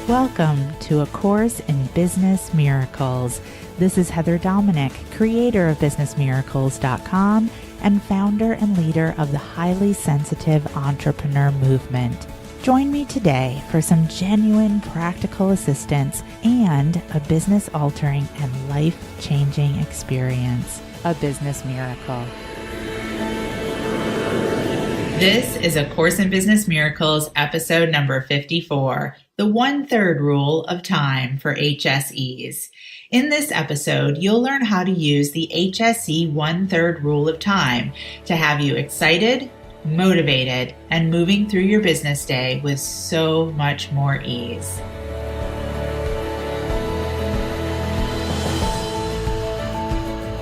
Welcome to A Course in Business Miracles. This is Heather Dominick, creator of BusinessMiracles.com and founder and leader of the highly sensitive entrepreneur movement. Join me today for some genuine practical assistance and a business-altering and life-changing experience, a business miracle. This is A Course in Business Miracles, episode number 54, the 1/3 rule of time for HSEs. In this episode, you'll learn how to use the HSE 1/3 rule of time to have you excited, motivated, and moving through your business day with so much more ease.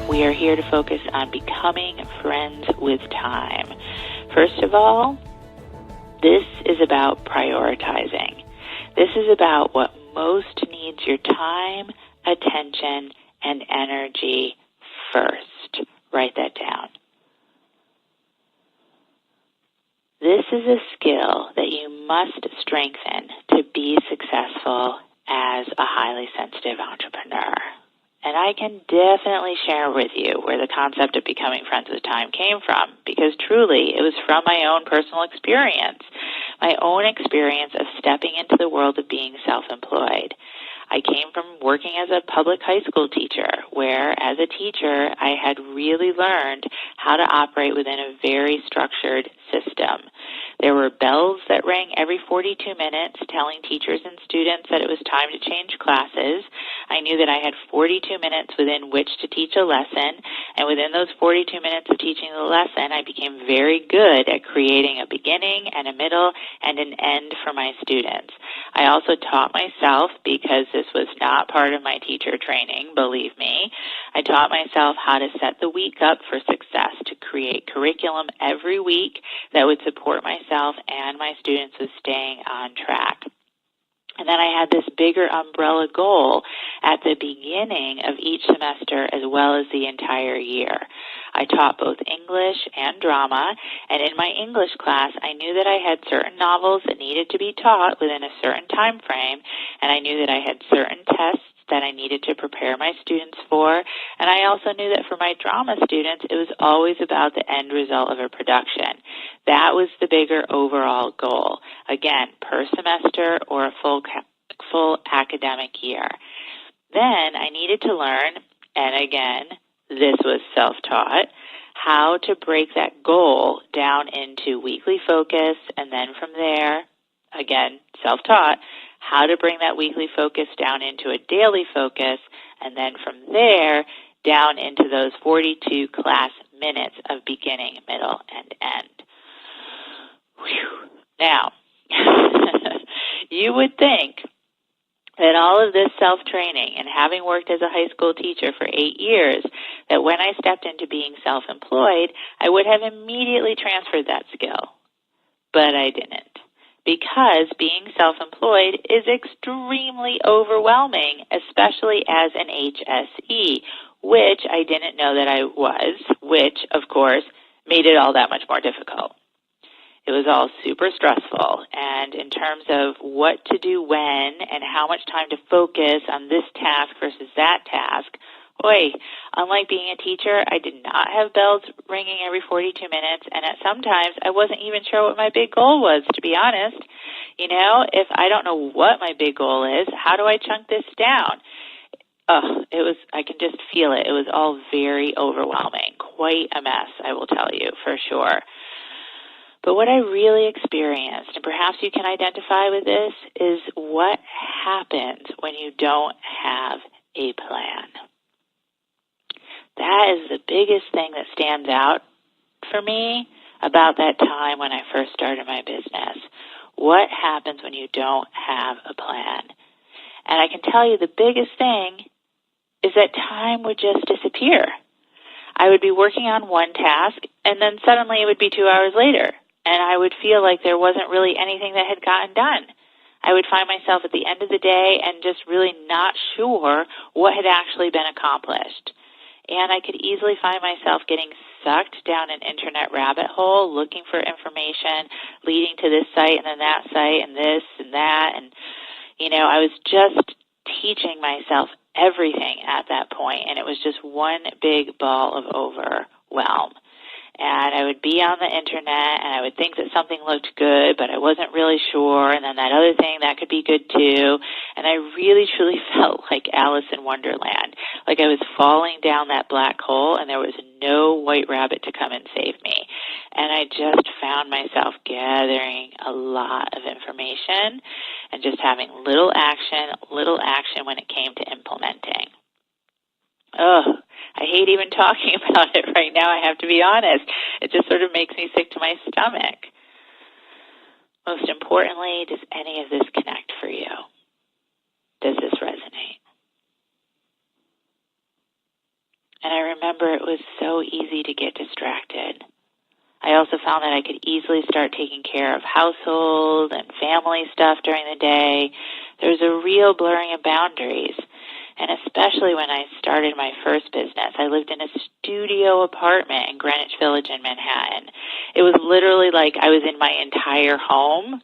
We are here to focus on becoming friends with time. First of all, this is about prioritizing. This is about what most needs your time, attention, and energy first. Write that down. This is a skill that you must strengthen to be successful as a highly sensitive entrepreneur. And I can definitely share with you where the concept of becoming friends with time came from, because truly it was from my own personal experience, my own experience of stepping into the world of being self-employed. I came from working as a public high school teacher, where as a teacher I had really learned how to operate within a very structured system. There were bells that rang every 42 minutes telling teachers and students that it was time to change classes. I knew that I had 42 minutes within which to teach a lesson, and within those 42 minutes of teaching the lesson, I became very good at creating a beginning and a middle and an end for my students. I also taught myself, because this was not part of my teacher training, believe me, I taught myself how to set the week up for success, to create curriculum every week that would support myself and my students with staying on track. And then I had this bigger umbrella goal at the beginning of each semester as well as the entire year. I taught both English and drama, and in my English class, I knew that I had certain novels that needed to be taught within a certain time frame, and I knew that I had certain tests that I needed to prepare my students for, and I also knew that for my drama students, it was always about the end result of a production. That was the bigger overall goal, again, per semester or a full academic year. Then I needed to learn, and again, this was self-taught, how to break that goal down into weekly focus, and then from there, again, self-taught, how to bring that weekly focus down into a daily focus, and then from there, down into those 42 class minutes of beginning, middle, and end. Whew. Now, you would think that all of this self-training and having worked as a high school teacher for 8 years, that when I stepped into being self-employed, I would have immediately transferred that skill. But I didn't. Because being self-employed is extremely overwhelming, especially as an HSE, which I didn't know that I was, which, of course, made it all that much more difficult. It was all super stressful, and in terms of what to do when and how much time to focus on this task versus that task, unlike being a teacher, I did not have bells ringing every 42 minutes, and at sometimes I wasn't even sure what my big goal was, to be honest. You know, if I don't know what my big goal is, how do I chunk this down? I can just feel it. It was all very overwhelming. Quite a mess, I will tell you, for sure. But what I really experienced, and perhaps you can identify with this, is what happens when you don't have a plan. That is the biggest thing that stands out for me about that time when I first started my business. What happens when you don't have a plan? And I can tell you the biggest thing is that time would just disappear. I would be working on one task, and then suddenly it would be 2 hours later, and I would feel like there wasn't really anything that had gotten done. I would find myself at the end of the day and just really not sure what had actually been accomplished. And I could easily find myself getting sucked down an internet rabbit hole looking for information leading to this site and then that site and this and that. And, I was just teaching myself everything at that point, and it was just one big ball of overwhelm. And I would be on the internet, and I would think that something looked good, but I wasn't really sure, and then that other thing, that could be good too. And I really, truly felt like Alice in Wonderland, like I was falling down that black hole, and there was no white rabbit to come and save me. And I just found myself gathering a lot of information and just having little action when it came to implementing. Oh, I hate even talking about it right now, I have to be honest. It just sort of makes me sick to my stomach. Most importantly, does any of this connect for you? Does this resonate? And I remember it was so easy to get distracted. I also found that I could easily start taking care of household and family stuff during the day. There was a real blurring of boundaries. And especially when I started my first business, I lived in a studio apartment in Greenwich Village in Manhattan. It was literally like I was in my entire home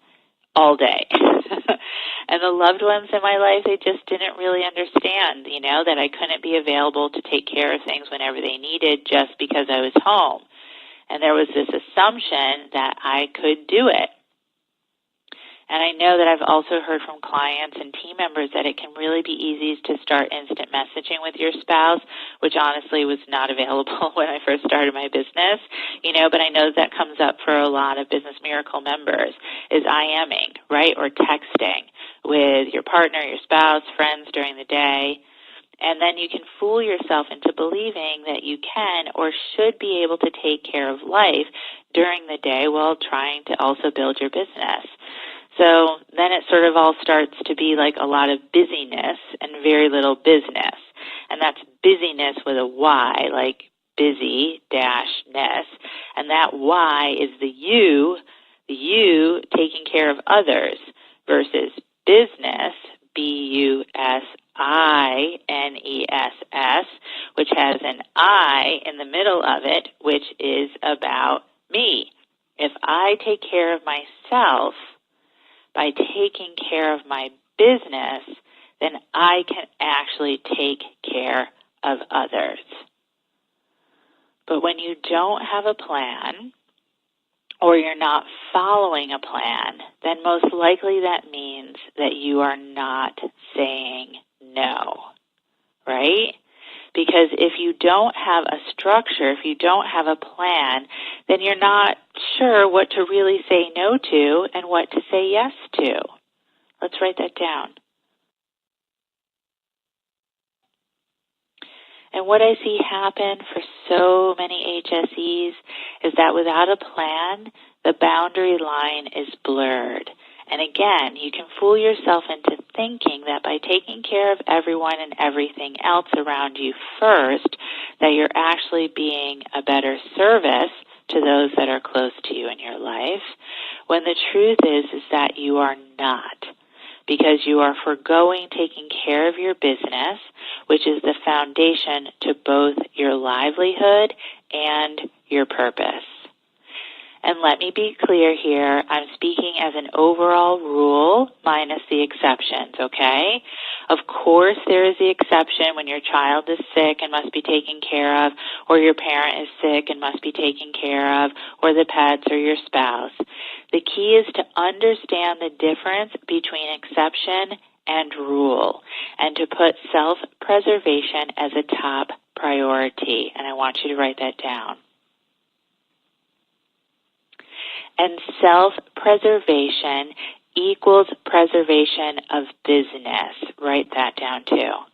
all day. And the loved ones in my life, they just didn't really understand, that I couldn't be available to take care of things whenever they needed just because I was home. And there was this assumption that I could do it. And I know that I've also heard from clients and team members that it can really be easy to start instant messaging with your spouse, which honestly was not available when I first started my business, but I know that comes up for a lot of Business Miracle members, is IMing, right, or texting with your partner, your spouse, friends during the day. And then you can fool yourself into believing that you can or should be able to take care of life during the day while trying to also build your business. So then it sort of all starts to be like a lot of busyness and very little business. And that's busyness with a Y, like busy-ness. And that Y is the you taking care of others, versus business, BUSINESS, which has an I in the middle of it, which is about me. If I take care of myself, by taking care of my business, then I can actually take care of others. But when you don't have a plan, or you're not following a plan, then most likely that means that you are not saying no, right? Because if you don't have a structure, if you don't have a plan, then you're not sure what to really say no to and what to say yes to. Let's write that down. And what I see happen for so many HSEs is that without a plan, the boundary line is blurred. And again, you can fool yourself into thinking that by taking care of everyone and everything else around you first, that you're actually being a better service to those that are close to you in your life, when the truth is that you are not, because you are forgoing taking care of your business, which is the foundation to both your livelihood and your purpose. And let me be clear here, I'm speaking as an overall rule minus the exceptions, okay? Of course, there is the exception when your child is sick and must be taken care of, or your parent is sick and must be taken care of, or the pets or your spouse. The key is to understand the difference between exception and rule, and to put self-preservation as a top priority. And I want you to write that down. And self-preservation equals preservation of business. Write that down too.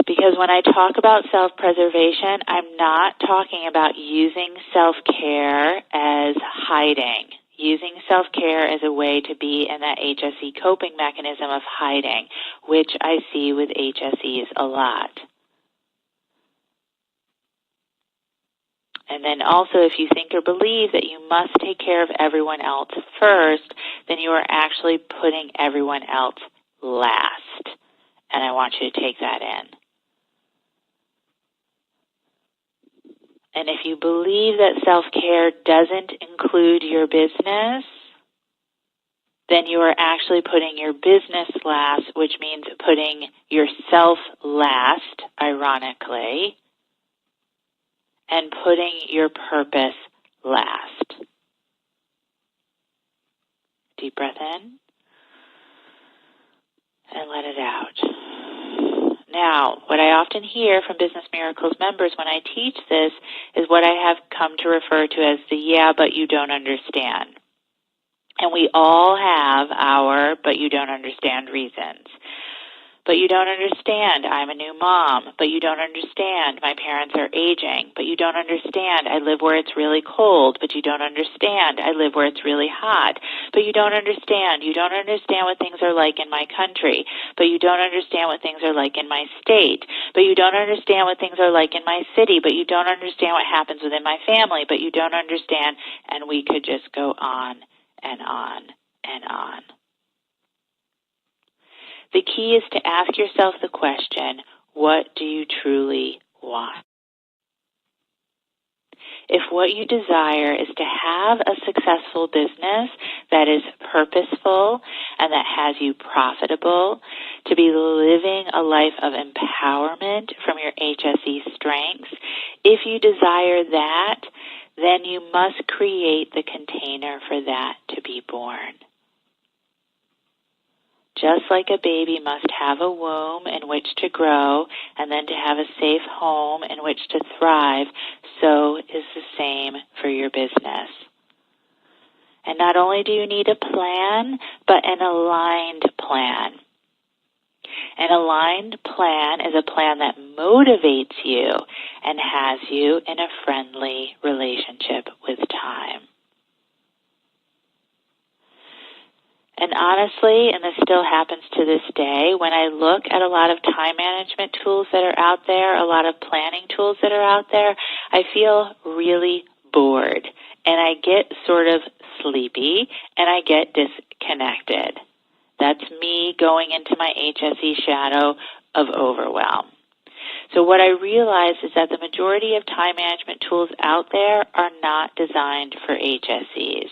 Because when I talk about self-preservation, I'm not talking about using self-care as hiding, using self-care as a way to be in that HSE coping mechanism of hiding, which I see with HSEs a lot. And then also, if you think or believe that you must take care of everyone else first, then you are actually putting everyone else last. And I want you to take that in. And if you believe that self-care doesn't include your business, then you are actually putting your business last, which means putting yourself last, ironically, and putting your purpose last. Deep breath in and let it out. Now, what I often hear from Business Miracles members when I teach this is what I have come to refer to as the yeah, but you don't understand. And we all have our but you don't understand reasons. But you don't understand, I'm a new mom. But you don't understand, my parents are aging. But you don't understand, I live where it's really cold. But you don't understand, I live where it's really hot. But you don't understand what things are like in my country. But you don't understand what things are like in my state. But you don't understand what things are like in my city. But you don't understand what happens within my family. But you don't understand, and we could just go on and on and on. The key is to ask yourself the question, what do you truly want? If what you desire is to have a successful business that is purposeful and that has you profitable, to be living a life of empowerment from your HSE strengths, if you desire that, then you must create the container for that to be born. Just like a baby must have a womb in which to grow and then to have a safe home in which to thrive, so is the same for your business. And not only do you need a plan, but an aligned plan. An aligned plan is a plan that motivates you and has you in a friendly relationship with time. And honestly, and this still happens to this day, when I look at a lot of time management tools that are out there, a lot of planning tools that are out there, I feel really bored. And I get sort of sleepy, and I get disconnected. That's me going into my HSE shadow of overwhelm. So what I realize is that the majority of time management tools out there are not designed for HSEs.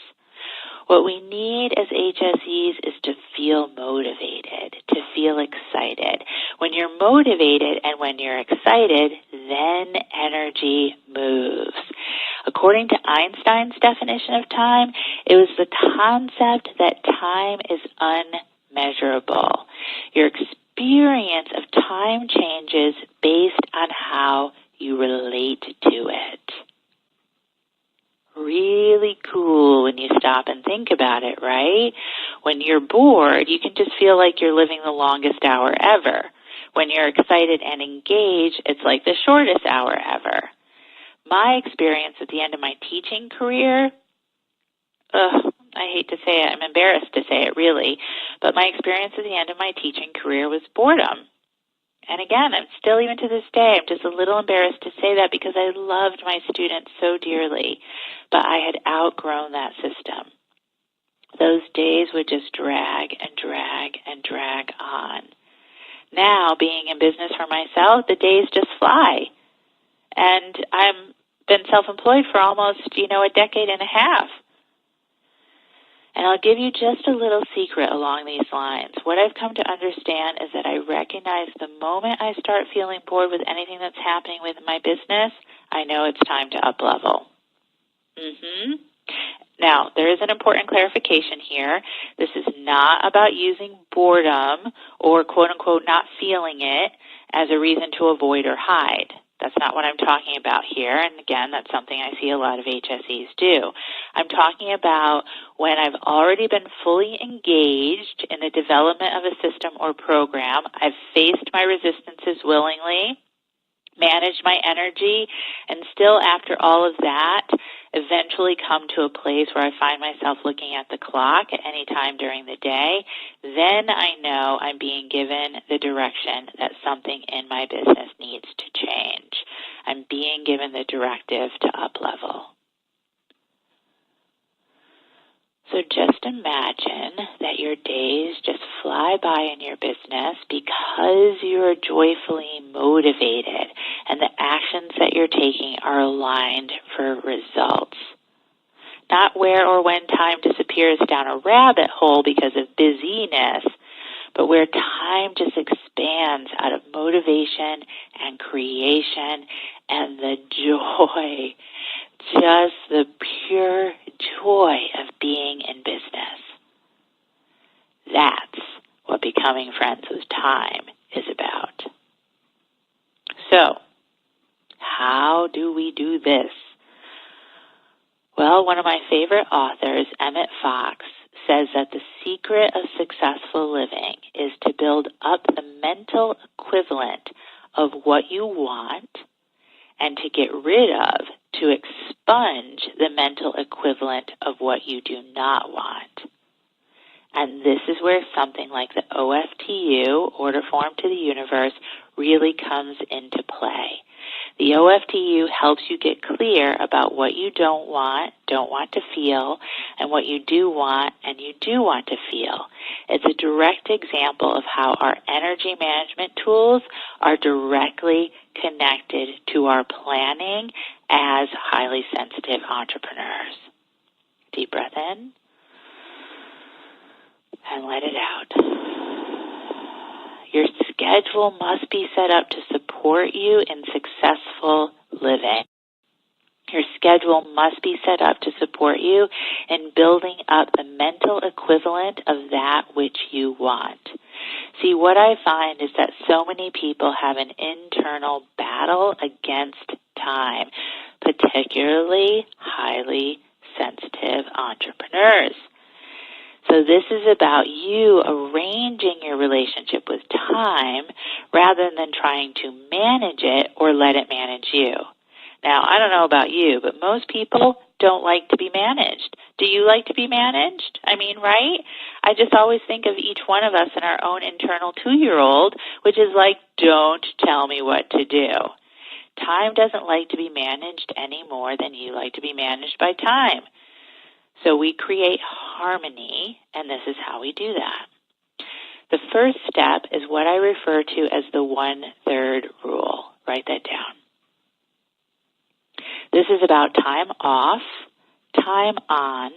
What we need as HSEs is to feel motivated, to feel excited. When you're motivated and when you're excited, then energy moves. According to Einstein's definition of time, it was the concept that time is unmeasurable. Your experience of time changes based on how you relate to it. Really cool when you stop and think about it, right? When you're bored, you can just feel like you're living the longest hour ever. When you're excited and engaged, it's like the shortest hour ever. My experience at the end of my teaching career, I hate to say it, I'm embarrassed to say it really, but my experience at the end of my teaching career was boredom. And again, I'm still, even to this day, I'm just a little embarrassed to say that because I loved my students so dearly, but I had outgrown that system. Those days would just drag and drag and drag on. Now, being in business for myself, the days just fly. And I've been self-employed for almost, a decade and a half. And I'll give you just a little secret along these lines. What I've come to understand is that I recognize the moment I start feeling bored with anything that's happening with my business, I know it's time to up-level. Now, there is an important clarification here. This is not about using boredom or, quote-unquote, not feeling it as a reason to avoid or hide. That's not what I'm talking about here, and again, that's something I see a lot of HSEs do. I'm talking about when I've already been fully engaged in the development of a system or program, I've faced my resistances willingly, managed my energy, and still after all of that, eventually come to a place where I find myself looking at the clock at any time during the day, then I know I'm being given the direction that something in my business needs to change. I'm being given the directive to up-level. So just imagine that your days just fly by in your business because you're joyfully motivated and the actions that you're taking are aligned for results. not where or when time disappears down a rabbit hole because of busyness, but where time just expands out of motivation and creation and the joy, just the pure joy of being in business. That's what becoming friends with time is about. So, how do we do this? Well, one of my favorite authors, Emmett Fox, says that the secret of successful living is to build up the mental equivalent of what you want and to get rid of, to expunge the mental equivalent of what you do not want. And this is where something like the OFTU, Order Form to the Universe, really comes into play. The OFTU helps you get clear about what you don't want to feel, and what you do want and you do want to feel. It's a direct example of how our energy management tools are directly connected to our planning as highly sensitive entrepreneurs. Deep breath in and let it out. Your schedule must be set up to support you in successful living. Your schedule must be set up to support you in building up the mental equivalent of that which you want. See, what I find is that so many people have an internal battle against time, particularly highly sensitive entrepreneurs. So this is about you arranging your relationship with time rather than trying to manage it or let it manage you. Now, I don't know about you, but most people don't like to be managed. Do you like to be managed? I mean, right? I just always think of each one of us in our own internal 2-year-old, which is like, don't tell me what to do. Time doesn't like to be managed any more than you like to be managed by time. So we create harmony, and this is how we do that. The first step is what I refer to as the 1/3 rule. Write that down. This is about time off, time on,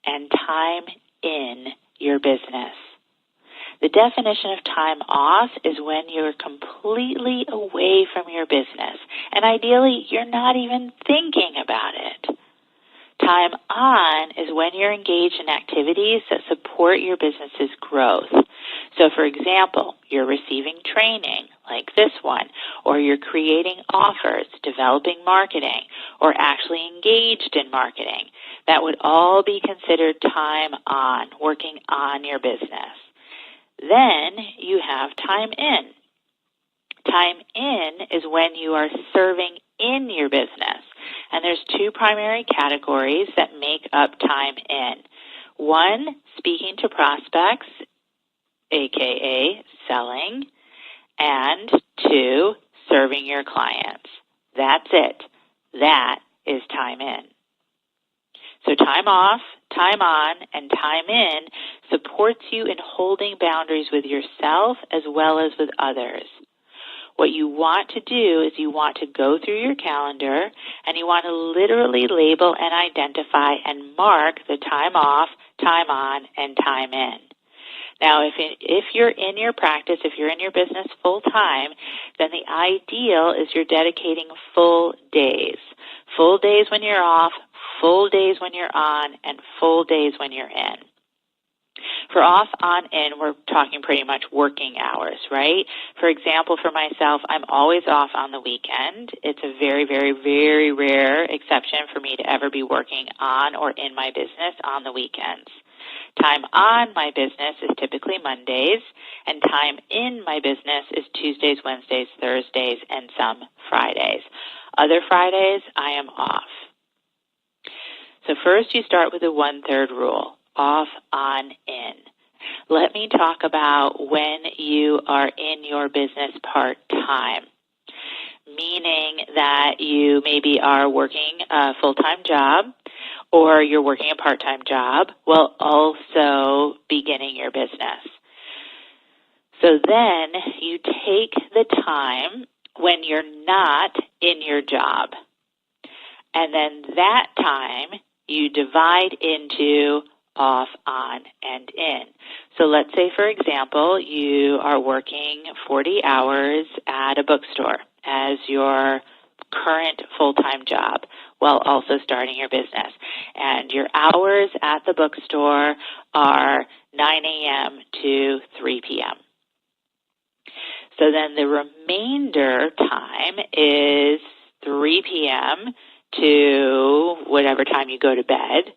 and time in your business. The definition of time off is when you're completely away from your business, and ideally you're not even thinking about it. Time on is when you're engaged in activities that support your business's growth. So, for example, you're receiving training like this one, or you're creating offers, developing marketing, or actually engaged in marketing. That would all be considered time on, working on your business. Then you have time in. Time in is when you are serving in your business. And there's 2 primary categories that make up time in. 1, speaking to prospects, aka selling, and 2, serving your clients. That's it. That is time in. So time off, time on, and time in supports you in holding boundaries with yourself as well as with others. What you want to do is you want to go through your calendar and you want to literally label and identify and mark the time off, time on, and time in. Now, if you're in your practice, if you're in your business full time, then the ideal is you're dedicating full days. Full days when you're off, full days when you're on, and full days when you're in. For off, on, in, we're talking pretty much working hours, right? For example, for myself, I'm always off on the weekend. It's a very, very, very rare exception for me to ever be working on or in my business on the weekends. Time on my business is typically Mondays, and time in my business is Tuesdays, Wednesdays, Thursdays, and some Fridays. Other Fridays, I am off. So first you start with the 1/3 rule. Off, on, in. Let me talk about when you are in your business part-time, meaning that you maybe are working a full-time job or you're working a part-time job while also beginning your business. So then you take the time when you're not in your job, and then that time you divide into off, on, and in. So let's say, for example, you are working 40 hours at a bookstore as your current full-time job while also starting your business. And your hours at the bookstore are 9 a.m. to 3 p.m. So then the remainder time is 3 p.m. to whatever time you go to bed.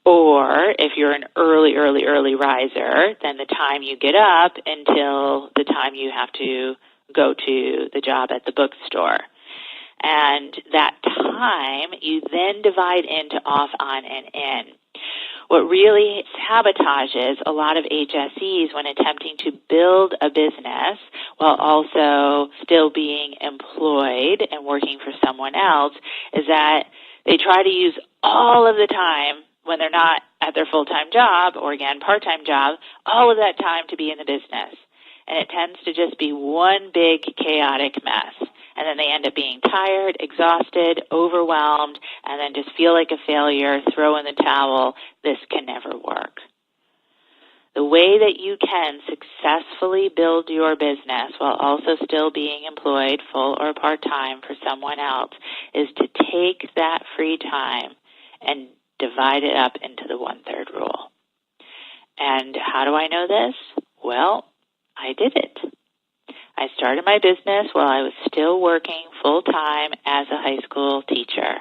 Or if you're an early riser, then the time you get up until the time you have to go to the job at the bookstore. And that time you then divide into off, on, and in. What really sabotages a lot of HSEs when attempting to build a business while also still being employed and working for someone else is that they try to use all of the time when they're not at their full-time job or, again, part-time job, all of that time to be in the business. And it tends to just be one big chaotic mess. And then they end up being tired, exhausted, overwhelmed, and then just feel like a failure, throw in the towel. This can never work. The way that you can successfully build your business while also still being employed full or part-time for someone else is to take that free time and divide it up into the 1/3 rule. And how do I know this? Well, I did it. I started my business while I was still working full-time as a high school teacher.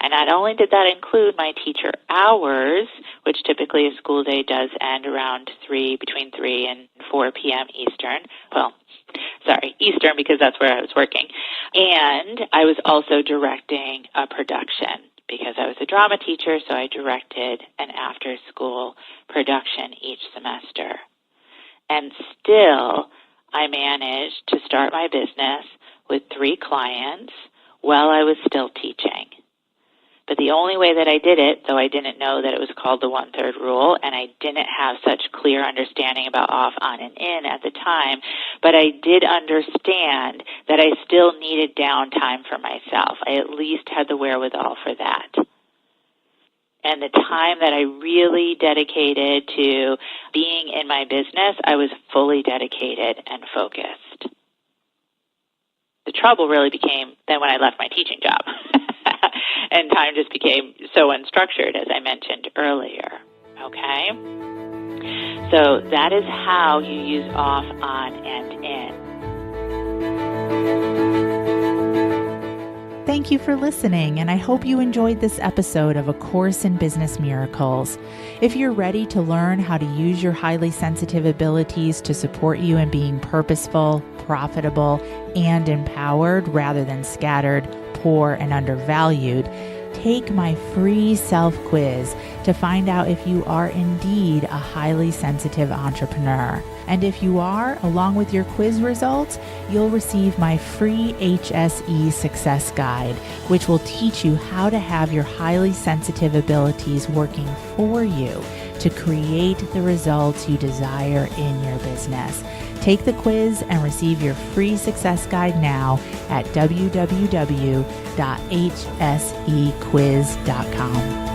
And not only did that include my teacher hours, which typically a school day does end around between 3 and 4 p.m. Eastern. Eastern because that's where I was working. And I was also directing a production because I was a drama teacher, so I directed an after-school production each semester. And still, I managed to start my business with 3 clients while I was still teaching. But the only way that I did it, though I didn't know that it was called the 1/3 rule, and I didn't have such clear understanding about off, on, and in at the time, but I did understand that I still needed downtime for myself. I at least had the wherewithal for that. And the time that I really dedicated to being in my business, I was fully dedicated and focused. The trouble really became then when I left my teaching job. And time just became so unstructured, as I mentioned earlier. Okay? So that is how you use off, on, and in. Thank you for listening, and I hope you enjoyed this episode of A Course in Business Miracles. If you're ready to learn how to use your highly sensitive abilities to support you in being purposeful, profitable, and empowered rather than scattered, poor, and undervalued, take my free self-quiz to find out if you are indeed a highly sensitive entrepreneur. And if you are, along with your quiz results, you'll receive my free HSE Success Guide, which will teach you how to have your highly sensitive abilities working for you to create the results you desire in your business. Take the quiz and receive your free success guide now at www.hsequiz.com.